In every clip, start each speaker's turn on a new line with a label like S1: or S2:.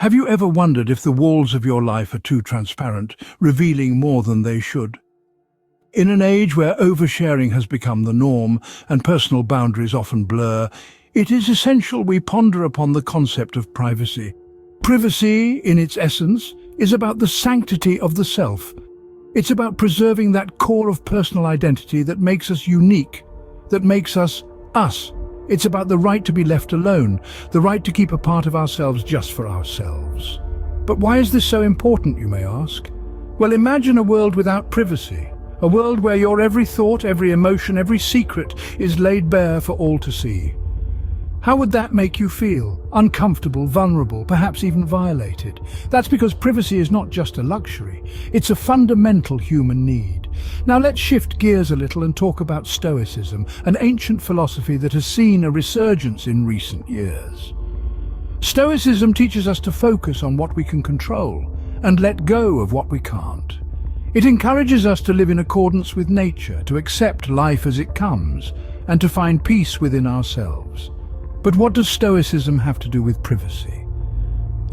S1: Have you ever wondered if the walls of your life are too transparent, revealing more than they should? In an age where oversharing has become the norm and personal boundaries often blur, it is essential we ponder upon the concept of privacy. Privacy, in its essence, is about the sanctity of the self. It's about preserving that core of personal identity that makes us unique, that makes us us. It's about the right to be left alone, the right to keep a part of ourselves just for ourselves. But why is this so important, you may ask? Well, imagine a world without privacy, a world where your every thought, every emotion, every secret is laid bare for all to see. How would that make you feel? Uncomfortable, vulnerable, perhaps even violated? That's because privacy is not just a luxury, it's a fundamental human need. Now let's shift gears a little and talk about Stoicism, an ancient philosophy that has seen a resurgence in recent years. Stoicism teaches us to focus on what we can control and let go of what we can't. It encourages us to live in accordance with nature, to accept life as it comes, and to find peace within ourselves. But what does Stoicism have to do with privacy?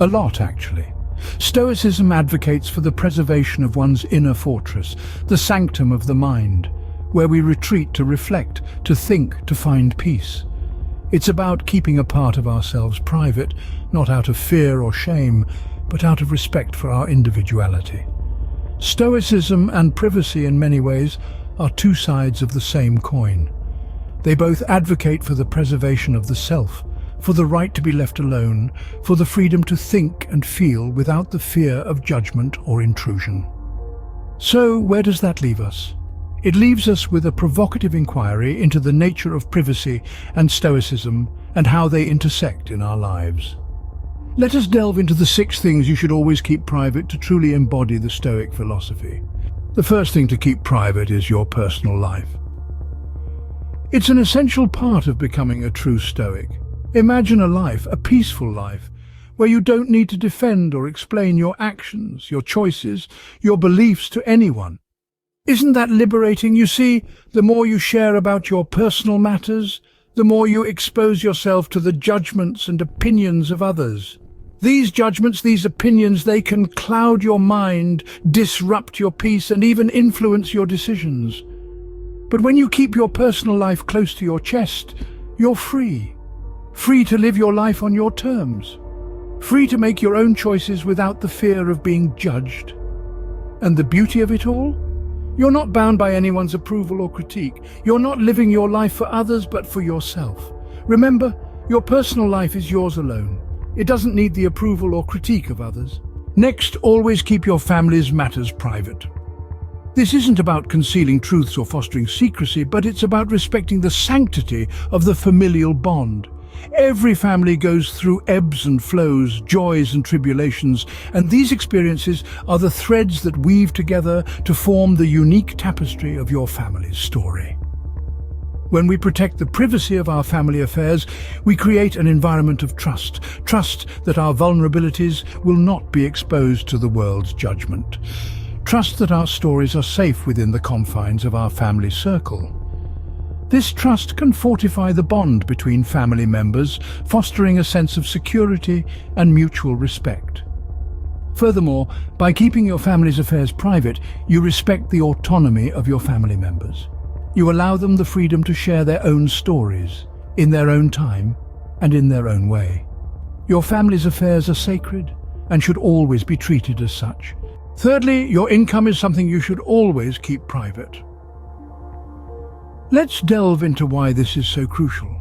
S1: A lot, actually. Stoicism advocates for the preservation of one's inner fortress, the sanctum of the mind, where we retreat to reflect, to think, to find peace. It's about keeping a part of ourselves private, not out of fear or shame, but out of respect for our individuality. Stoicism and privacy, in many ways, are two sides of the same coin. They both advocate for the preservation of the self, for the right to be left alone, for the freedom to think and feel without the fear of judgment or intrusion. So, where does that leave us? It leaves us with a provocative inquiry into the nature of privacy and Stoicism and how they intersect in our lives. Let us delve into the 6 things you should always keep private to truly embody the Stoic philosophy. The first thing to keep private is your personal life. It's an essential part of becoming a true Stoic. Imagine a life, a peaceful life, where you don't need to defend or explain your actions, your choices, your beliefs to anyone. Isn't that liberating? You see, the more you share about your personal matters, the more you expose yourself to the judgments and opinions of others. These judgments, these opinions, they can cloud your mind, disrupt your peace, and even influence your decisions. But when you keep your personal life close to your chest, you're free. Free to live your life on your terms. Free to make your own choices without the fear of being judged. And the beauty of it all? You're not bound by anyone's approval or critique. You're not living your life for others, but for yourself. Remember, your personal life is yours alone. It doesn't need the approval or critique of others. Next, always keep your family's matters private. This isn't about concealing truths or fostering secrecy, but it's about respecting the sanctity of the familial bond. Every family goes through ebbs and flows, joys and tribulations, and these experiences are the threads that weave together to form the unique tapestry of your family's story. When we protect the privacy of our family affairs, we create an environment of trust. Trust that our vulnerabilities will not be exposed to the world's judgment. Trust that our stories are safe within the confines of our family circle. This trust can fortify the bond between family members, fostering a sense of security and mutual respect. Furthermore, by keeping your family's affairs private, you respect the autonomy of your family members. You allow them the freedom to share their own stories, in their own time and in their own way. Your family's affairs are sacred and should always be treated as such. Thirdly, your income is something you should always keep private. Let's delve into why this is so crucial.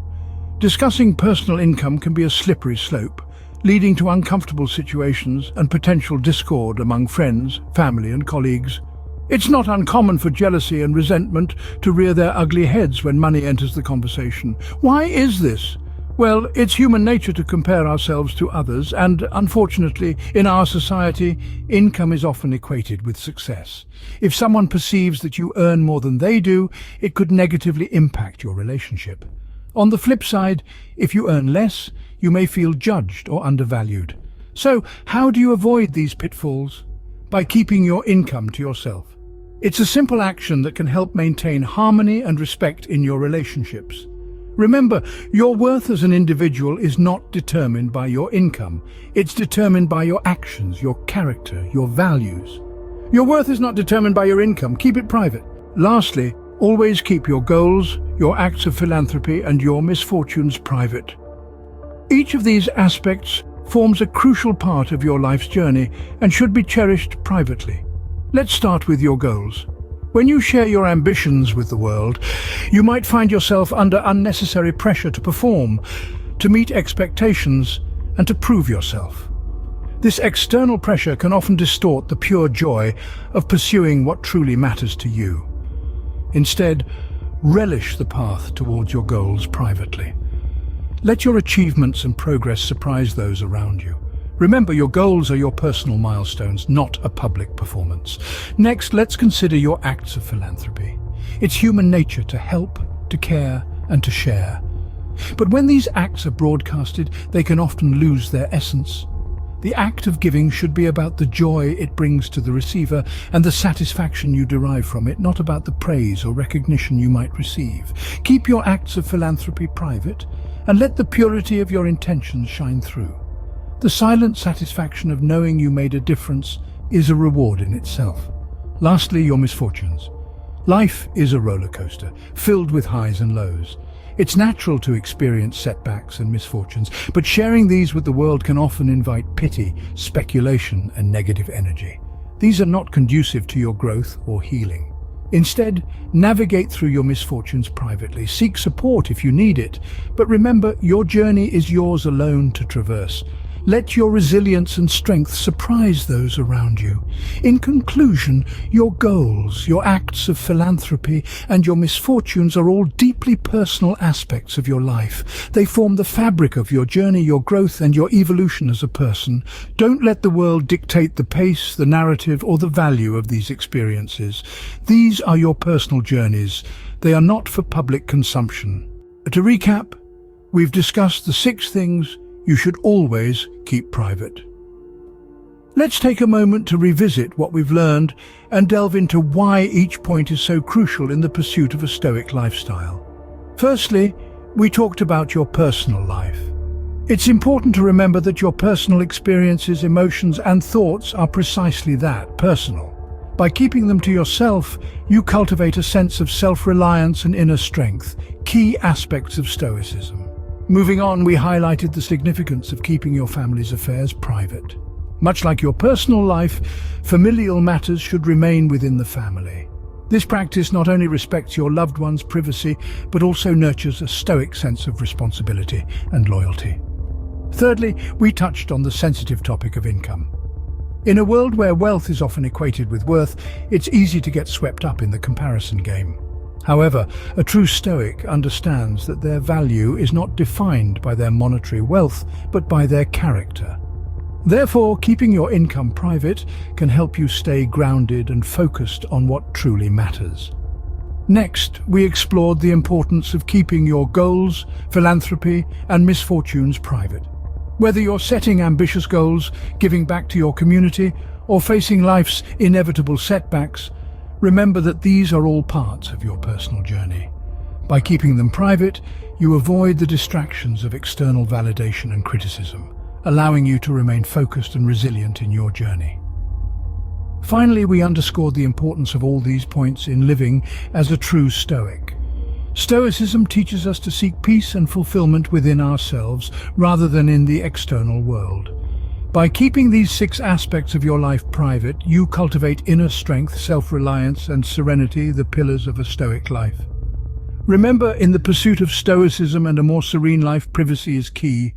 S1: Discussing personal income can be a slippery slope, leading to uncomfortable situations and potential discord among friends, family and colleagues. It's not uncommon for jealousy and resentment to rear their ugly heads when money enters the conversation. Why is this? Well, it's human nature to compare ourselves to others, and unfortunately, in our society, income is often equated with success. If someone perceives that you earn more than they do, it could negatively impact your relationship. On the flip side, if you earn less, you may feel judged or undervalued. So, how do you avoid these pitfalls? By keeping your income to yourself. It's a simple action that can help maintain harmony and respect in your relationships. Remember, your worth as an individual is not determined by your income. It's determined by your actions, your character, your values. Your worth is not determined by your income. Keep it private. Lastly, always keep your goals, your acts of philanthropy, and your misfortunes private. Each of these aspects forms a crucial part of your life's journey and should be cherished privately. Let's start with your goals. When you share your ambitions with the world, you might find yourself under unnecessary pressure to perform, to meet expectations, and to prove yourself. This external pressure can often distort the pure joy of pursuing what truly matters to you. Instead, relish the path towards your goals privately. Let your achievements and progress surprise those around you. Remember, your goals are your personal milestones, not a public performance. Next, let's consider your acts of philanthropy. It's human nature to help, to care, and to share. But when these acts are broadcasted, they can often lose their essence. The act of giving should be about the joy it brings to the receiver and the satisfaction you derive from it, not about the praise or recognition you might receive. Keep your acts of philanthropy private, and let the purity of your intentions shine through. The silent satisfaction of knowing you made a difference is a reward in itself. Lastly, your misfortunes. Life is a roller coaster, filled with highs and lows. It's natural to experience setbacks and misfortunes, but sharing these with the world can often invite pity, speculation, and negative energy. These are not conducive to your growth or healing. Instead, navigate through your misfortunes privately. Seek support if you need it, but remember, your journey is yours alone to traverse. Let your resilience and strength surprise those around you. In conclusion, your goals, your acts of philanthropy, and your misfortunes are all deeply personal aspects of your life. They form the fabric of your journey, your growth, and your evolution as a person. Don't let the world dictate the pace, the narrative, or the value of these experiences. These are your personal journeys. They are not for public consumption. To recap, we've discussed the 6 things you should always keep private. Let's take a moment to revisit what we've learned and delve into why each point is so crucial in the pursuit of a Stoic lifestyle. Firstly, we talked about your personal life. It's important to remember that your personal experiences, emotions, and thoughts are precisely that, personal. By keeping them to yourself, you cultivate a sense of self-reliance and inner strength, key aspects of Stoicism. Moving on, we highlighted the significance of keeping your family's affairs private. Much like your personal life, familial matters should remain within the family. This practice not only respects your loved one's privacy, but also nurtures a Stoic sense of responsibility and loyalty. Thirdly, we touched on the sensitive topic of income. In a world where wealth is often equated with worth, it's easy to get swept up in the comparison game. However, a true Stoic understands that their value is not defined by their monetary wealth, but by their character. Therefore, keeping your income private can help you stay grounded and focused on what truly matters. Next, we explored the importance of keeping your goals, philanthropy, and misfortunes private. Whether you're setting ambitious goals, giving back to your community, or facing life's inevitable setbacks, remember that these are all parts of your personal journey. By keeping them private, you avoid the distractions of external validation and criticism, allowing you to remain focused and resilient in your journey. Finally, we underscored the importance of all these points in living as a true Stoic. Stoicism teaches us to seek peace and fulfillment within ourselves rather than in the external world. By keeping these 6 aspects of your life private, you cultivate inner strength, self-reliance, and serenity, the pillars of a Stoic life. Remember, in the pursuit of Stoicism and a more serene life, privacy is key.